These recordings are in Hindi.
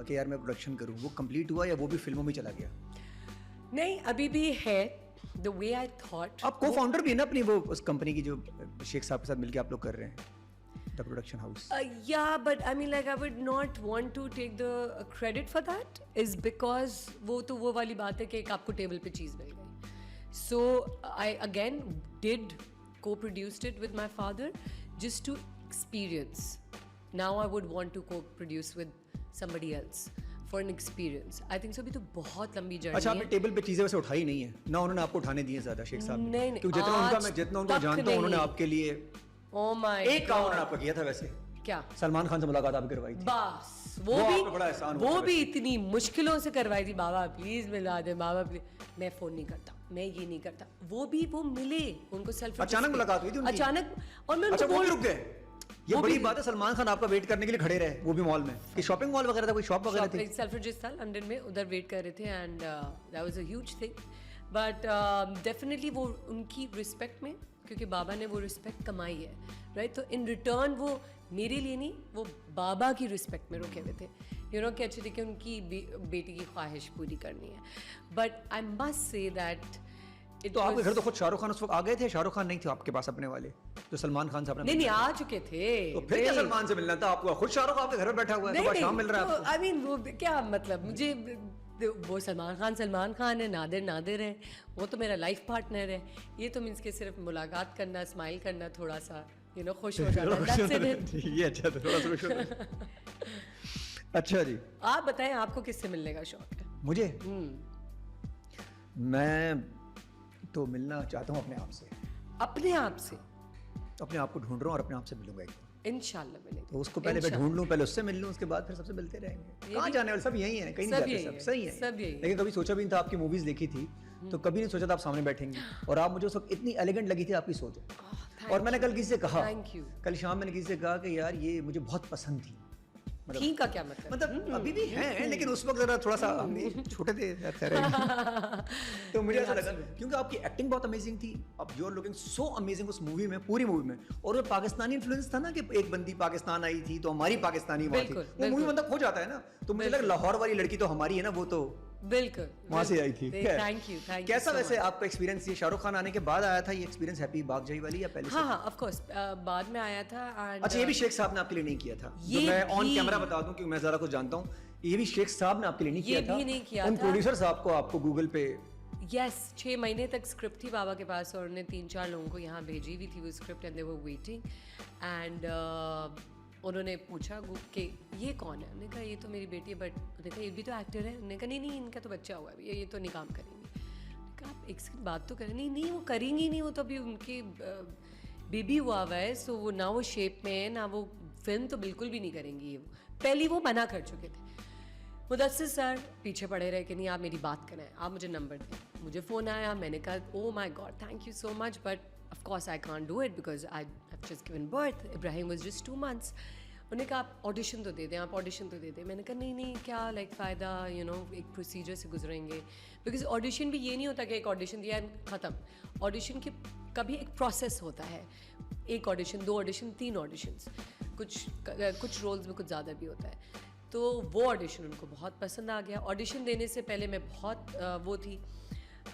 कि यार मैं प्रोडक्शन करूँ, वो कंप्लीट हुआ या वो भी फिल्मों में चला गया? नहीं, अभी भी है. The way I thought. आप को फाउंडर भी है ना अपनी वो उस कंपनी की जो शेख साहब के साथ मिलके आप लोग कर रहे हैं, the production house. Yeah, but I mean, like, I would not want to take the credit for that, is because वो तो वो वाली बात है कि एक आपको टेबल पे चीज़ मिल गई. So I again did co-produced it with my father just to experience. Now I would want to co-produce with somebody else for an experience. I think so. अभी तो बहुत लंबी जर्नी है. अच्छा, आपने टेबल पे चीजें वैसे उठाई नहीं है ना, उन्होंने आपको उठाने दिए ज्यादा शेख साहब ने? नहीं, क्योंकि जितना उनको जानता हूँ, उन्होंने आपके लिए Oh my एक काम उन्होंने आपका किया था वैसे. क्या? सलमान खान से मुलाकात आप करवाई थी. बस वो आपका बड़ा एहसान हुआ वो था भी वैसे. इतनी मुश्किलों से करवाई थी. बाबा प्लीज मिला दे, बाबा प्लीज. मैं फोन नहीं करता, मैं ये नहीं करता. वो भी वो मिले, उनको सेल्फ अचानक मुलाकात हुई थी उनकी? अचानक. और मैं अच्छा, उनको वो भी बोल रुक गए. ये बड़ी बात है, सलमान खान आपका वेट करने के लिए खड़े रहे, वो भी मॉल में. कि शॉपिंग मॉल वगैरह था, कोई शॉप वगैरह थी? सेल्फ्रिजेस था लंदन में, उधर वेट कर रहे थे. And that was a huge thing. But definitely वो उनकी रिस्पेक्ट में, क्योंकि बाबा ने वो रिस्पेक्ट कमाई है, राइट? तो इन रिटर्न वो मेरे लिए नहीं, वो बाबा की रिस्पेक्ट में रुके हुए थे. यू नो कि अच्छी तरीके उनकी बेटी की ख्वाहिश पूरी करनी है. But I must say that तो आपके घर तो खुद शाहरुख खान उस वक्त आ गए थे? शाहरुख खान नहीं थे आपके पास अपने वाले, तो सलमान खान से आपने? नहीं, आ चुके थे. तो फिर क्या सलमान से मिलना था आपको? खुद शाहरुख आपके घर में बैठा हुआ है, सुबह शाम मिल रहा है आपको. आई मीन वो क्या मतलब, मुझे वो सलमान खान है, नादिर है, वो तो मेरा लाइफ पार्टनर है. ये तो मीन्स के सिर्फ मुलाकात करना, स्माइल करना, थोड़ा सा यू नो खुश हो जाना. ये अच्छा था, थोड़ा सा खुश हो. अच्छा जी, आप बताएं आपको किससे मिलने का शौक है? मुझे मैं तो मिलना चाहता हूँ अपने आप से. अपने आप से? अपने आप को ढूंढ रहा हूँ और अपने आप से मिलूंगा एक दिन. इंशाल्लाह मिलेंगे. तो उसको पहले मैं ढूंढ लूँ, पहले उससे मिल लूँ, उसके बाद फिर सबसे मिलते रहेंगे. कहाँ जाने वाले, सब यही है, कहीं नहीं जाते, सब सही है. सब यही है. लेकिन कभी सोचा भी नहीं था, आपकी मूवीज देखी थी तो कभी नहीं सोचा था आप सामने बैठेंगे. और आप मुझे उस वक्त इतनी एलिगेंट लगी थी आपकी सोच. और मैंने कल किसी से कहा, कल शाम मैंने किसी से कहा कि यार ये मुझे बहुत पसंद थी. ठीक का क्या मतलब अभी भी है, लेकिन उस वक्त जरा थोड़ा सा छोटे थे. तो मुझे ऐसा लगा क्योंकि आपकी एक्टिंग बहुत अमेजिंग थी. अब you are looking so amazing उस मूवी में, पूरी मूवी में. और वो पाकिस्तानी इन्फ्लुएंस था ना कि एक बंदी पाकिस्तान आई थी तो हमारी पाकिस्तानी वहाँ थी. वो मूवी बंदा खो जाता है ना. तो मुझे लगा लाहौर वाली लड़की तो हमारी है ना, वो तो बिल्कुल वहाँ से आई थी. Thank you. कैसा वैसे आपका एक्सपीरियंस? ये शाहरुख खान आने के बाद आया था ये एक्सपीरियंस, हैप्पी बागजाई वाली, या पहले? हाँ, ऑफ कोर्स बाद में आया था. अच्छा, ये भी शेख साहब ने आपके लिए नहीं किया था? जो मैं ऑन कैमरा बता दूं क्योंकि मैं ज़रा कुछ जानता हूँ, ये भी शेख साहब ने आपके लिए नहीं किया था? ये भी नहीं किया उन प्रोड्यूसर साहब को आपको गूगल पे? यस, 6 महीने तक स्क्रिप्ट थी बाबा के पास और उन्होंने 3-4 लोगों को यहाँ भेजी हुई थी वो script. And they were waiting. And उन्होंने पूछा कि ये कौन है? उन्होंने कहा ये तो मेरी बेटी है. बट उन्होंने कहा ये भी तो एक्टर है. उन्होंने कहा नहीं, इनका तो बच्चा हुआ है, ये तो नहीं काम करेंगी. उन्होंने कहा आप एक सेकंड बात तो करें. नहीं, वो करेंगी नहीं, वो तो अभी उनकी बेबी हुआ है. सो वो ना वो शेप में है, ना वो फिल्म तो बिल्कुल भी नहीं करेंगी. ये वो पहले वो मना कर चुके थे. मुदस्सिर सर पीछे पड़े रहे कि नहीं आप मेरी बात करें, आप मुझे नंबर दें. मुझे फ़ोन आया, मैंने कहा oh my god thank you so much, but of course I can't do it because I have just given birth. Ibrahim was just 2 months. उन्होंने कहा आप ऑडिशन तो दे दें, आप ऑडिशन तो दे दें. मैंने कहा नहीं क्या लाइक फ़ायदा, यू नो एक प्रोसीजर से गुजरेंगे. बिकॉज ऑडिशन भी ये नहीं होता कि एक ऑडिशन दिया ख़त्म. ऑडिशन के कभी एक प्रोसेस होता है. एक ऑडिशन, 2 ऑडिशन, 3 ऑडिशंस, कुछ रोल्स में कुछ ज़्यादा भी होता है. तो वो ऑडिशन उनको बहुत पसंद आ गया. ऑडिशन देने से पहले मैं बहुत वो थी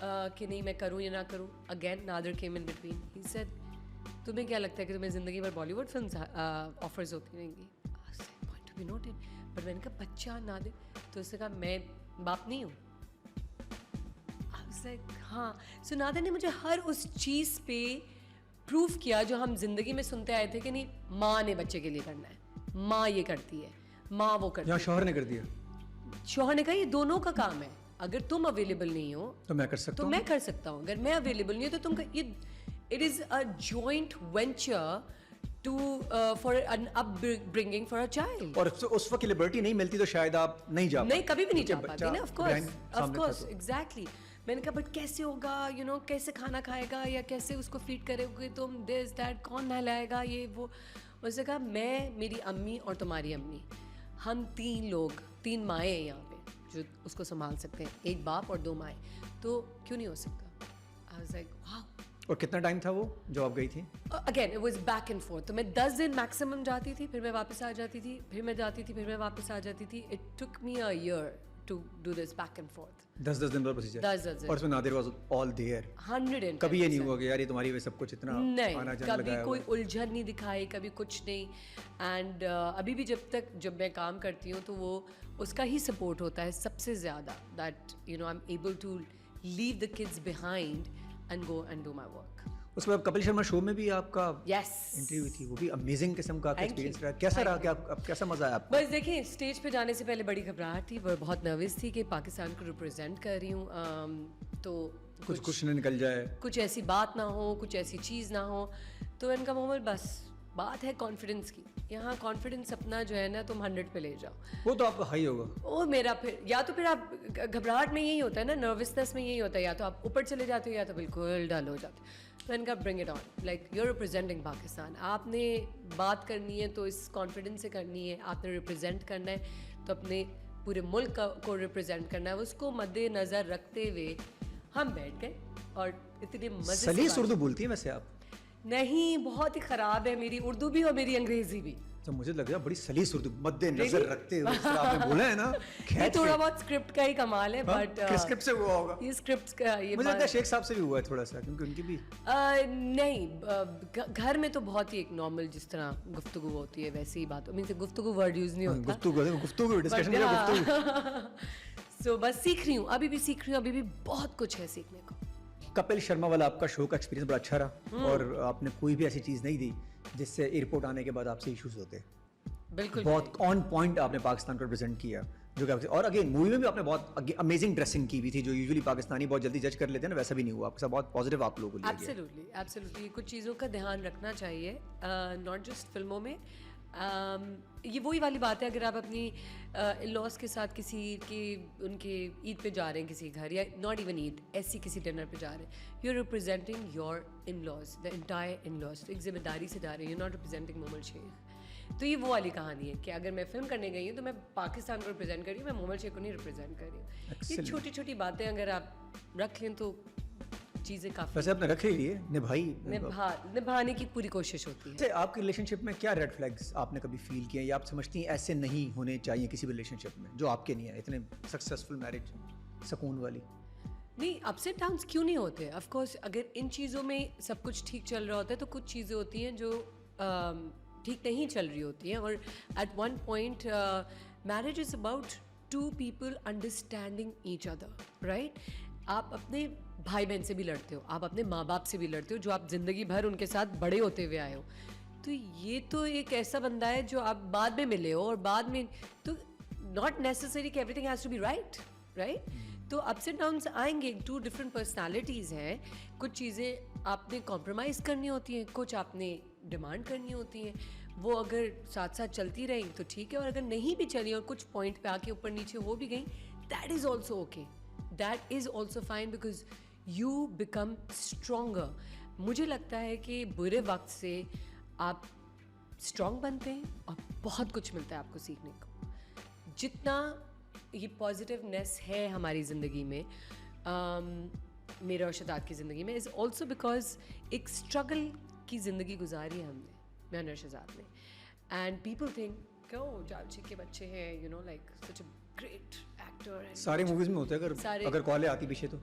कि नहीं मैं करूँ या ना करूँ. Again Nadir came in between. He said तुम्हें क्या लगता है कि तुम्हें ज़िंदगी भर बॉलीवुड फिल्म ऑफर्स होती रहेंगी? Point to be noted. But मैंने कहा बच्चा नादिर, तो उसने कहा मैं बाप नहीं हूँ. हाँ. सो नादिर ने मुझे हर उस चीज़ पे प्रूफ किया जो हम जिंदगी में सुनते आए थे कि नहीं माँ ने बच्चे के लिए करना है, माँ ये करती है, माँ वो करती है. शौहर ने कर दिया. शौहर ने कहा ये दोनों का काम है. अगर तुम अवेलेबल नहीं हो तो मैं कर सकता हूँ. मैं कर सकता हूँ. अगर मैं अवेलेबल नहीं हूँ तो तुम ये it is a joint venture to for an upbringing for a child. और उस वक्त लिबर्टी नहीं मिलती तो शायद आप नहीं जा नहीं कभी भी नहीं जा पाती ना. Of course exactly. मैंने कहा बट कैसे होगा, यू नो कैसे खाना खाएगा या कैसे उसको फीड करोगे तुम, दिस दैट, कौन नहलाएगा, ये वो. उसने कहा मैं, मेरी अम्मी और तुम्हारी अम्मी, हम 3 लोग, 3 माएँ हैं यहाँ पे जो उसको संभाल सकते हैं. 1 बाप और 2 माएँ. तो क्यों नहीं हो सकता? I was like wow. और कितना टाइम था वो जो आप गई थी? Again it was back and fourth, तो मैं 10 दिन मैक्सिमम जाती थी, फिर मैं वापस आ जाती थी, फिर मैं जाती थी, फिर मैं वापस आ जाती थी. It took me a year to do this back and forth. 10 दिन का प्रोसीजर. 10 दिन. और उसमें नादिर वाज ऑल देयर. 100. कभी ये नहीं हुआ कि यार ये तुम्हारी वजह सब कुछ इतना नहीं, आना जाना कभी लगाया कोई हुआ है. उलझन नहीं दिखाई, कभी कुछ नहीं. एंड अभी भी जब मैं काम करती हूँ तो वो उसका ही सपोर्ट होता है सबसे ज़्यादा, that you know I am able to leave the kids behind and go and do my work. उसके बाद कपिल शर्मा शो में भी आपका यस इंटरव्यू थी, वो भी अमेजिंग किस्म का Thank एक्सपीरियंस you. रहा. कैसा Thank रहा? you. क्या अब कैसा मजा आया आपको? बस देखिए, स्टेज पे जाने से पहले बड़ी घबराहट थी, वो बहुत नर्वस थी कि पाकिस्तान को रिप्रेजेंट कर रही हूँ. तो कुछ न निकल जाए. कुछ ऐसी बात ना हो, कुछ ऐसी चीज़ ना हो. तो इनका मोहम्मद बस बात है कॉन्फिडेंस की. यहाँ कॉन्फिडेंस अपना जो है ना तुम 100 पे ले जाओ. वो तो आपका हाई होगा. वो मेरा फिर या तो फिर आप घबराहट में यही होता है ना, नर्वसनेस में यही होता है, या तो आप ऊपर चले जाते हो या तो बिल्कुल डल हो जाते हो. तो इनका bring it on, like you are representing Pakistan. आपने बात करनी है तो इस कॉन्फिडेंस से करनी है. आपने रिप्रेजेंट करना है तो अपने पूरे मुल्क को रिप्रेजेंट करना है. उसको मद्देनज़र रखते हुए हम बैठ गए और इतने मज़े से सलीस उर्दू बोलती है वैसे आप? नहीं, बहुत ही ख़राब है मेरी उर्दू भी और मेरी अंग्रेज़ी भी. तो मुझे लग रहा है बड़ी सलीस उर्दू मद्देनजर रखते हुए इस तरह आपने बोला है ना. ये थोड़ा बहुत स्क्रिप्ट का ही कमाल है, बट स्क्रिप्ट से हुआ होगा. ये स्क्रिप्ट का ये मुझे लगता है शेख साहब से भी हुआ है थोड़ा सा, क्योंकि उनकी भी नहीं, घर में तो बहुत ही एक नॉर्मल जिस तरह गुफ्तगू होती है वैसे ही बात. मीन से गुफ्तगू वर्ड यूज नहीं होता. गुफ्तगू डिस्कशन में गुफ्तगू. सो बस सीख रही हूँ, अभी भी सीख रही हूँ, अभी भी बहुत कुछ है सीखने को. कपिल शर्मा वाला आपका शो का एक्सपीरियंस बड़ा अच्छा रहा, और आपने कोई भी ऐसी चीज़ नहीं दी जिससे एयरपोर्ट आने के बाद आपसे इश्यूज होते. बिल्कुल बहुत ऑन पॉइंट आपने पाकिस्तान को रिप्रेजेंट किया, जो कि और अगेन मूवी में भी आपने बहुत अमेजिंग ड्रेसिंग की हुई थी, जो यूजुअली पाकिस्तानी बहुत जल्दी जज कर लेते हैं ना, वैसा भी नहीं हुआ आपके साथ. बहुत पॉजिटिव आप लोगों को लिया गया. Absolutely absolutely. कुछ चीज़ों का ध्यान रखना चाहिए, नॉट जस्ट फिल्मों में. ये वही वाली बात है, अगर आप अपनी इन-लॉज के साथ किसी के उनके ईद पे जा रहे हैं किसी घर, या नॉट इवन ईद, ऐसी किसी डिनर पे जा रहे हैं, you are representing your in-laws, the entire in-laws. एक जिम्मेदारी से जा रहे हैं, you not representing Mohammed Sheikh. तो ये वो वाली कहानी है कि अगर मैं फिल्म करने गई हूँ तो मैं पाकिस्तान को रिप्रेजेंट कर रही हूँ, मैं मोहम्मद शेख को नहीं रिप्रेजेंट कर रही हूँ. ये छोटी छोटी बातें अगर आप रख लें तो चीज़ें काफ़ी वैसे आपने रखे लिए निभाने की पूरी कोशिश होती है. जैसे आपके रिलेशनशिप में क्या रेड फ्लैग्स आपने कभी फील किए या आप समझती हैं ऐसे नहीं होने चाहिए किसी भी रिलेशनशिप में, जो आपके नहीं है, इतने सक्सेसफुल मैरिज सुकून वाली? नहीं, अप्स एंड डाउन्स क्यों नहीं होते? ऑफ कोर्स अगर इन चीज़ों में सब कुछ ठीक चल रहा होता है तो कुछ चीज़ें होती हैं जो ठीक नहीं चल रही होती हैं. और at one point marriage is about two people understanding each other, right? आप अपने भाई बहन से भी लड़ते हो, आप अपने माँ बाप से भी लड़ते हो, जो आप ज़िंदगी भर उनके साथ बड़े होते हुए आए हो. तो ये तो एक ऐसा बंदा है जो आप बाद में मिले हो, और बाद में तो नॉट नेसेसरी कि everything has to be right. तो अप्स एंड डाउन्स आएंगे, टू डिफरेंट पर्सनालिटीज़ हैं. कुछ चीज़ें आपने कॉम्प्रोमाइज़ करनी होती हैं, कुछ आपने डिमांड करनी होती हैं. वो अगर साथ साथ चलती रही तो ठीक है, और अगर नहीं भी चली और कुछ पॉइंट पे आके ऊपर नीचे हो भी गई, that is also okay, that is also fine, because you become stronger. मुझे लगता है कि बुरे वक्त से आप स्ट्रॉन्ग बनते हैं और बहुत कुछ मिलता है आपको सीखने को. जितना ये पॉजिटिवनेस है हमारी ज़िंदगी में, मेरे और शदाद की ज़िंदगी में, इज़ ऑल्सो बिकॉज एक स्ट्रगल की ज़िंदगी गुजारी है हमने, मैं और शदाद ने. एंड पीपल थिंक क्यों जालची के बच्चे हैं, you know, like such a great actor. सारे मूवीज में होता है, अगर कॉलें आती पीछे तो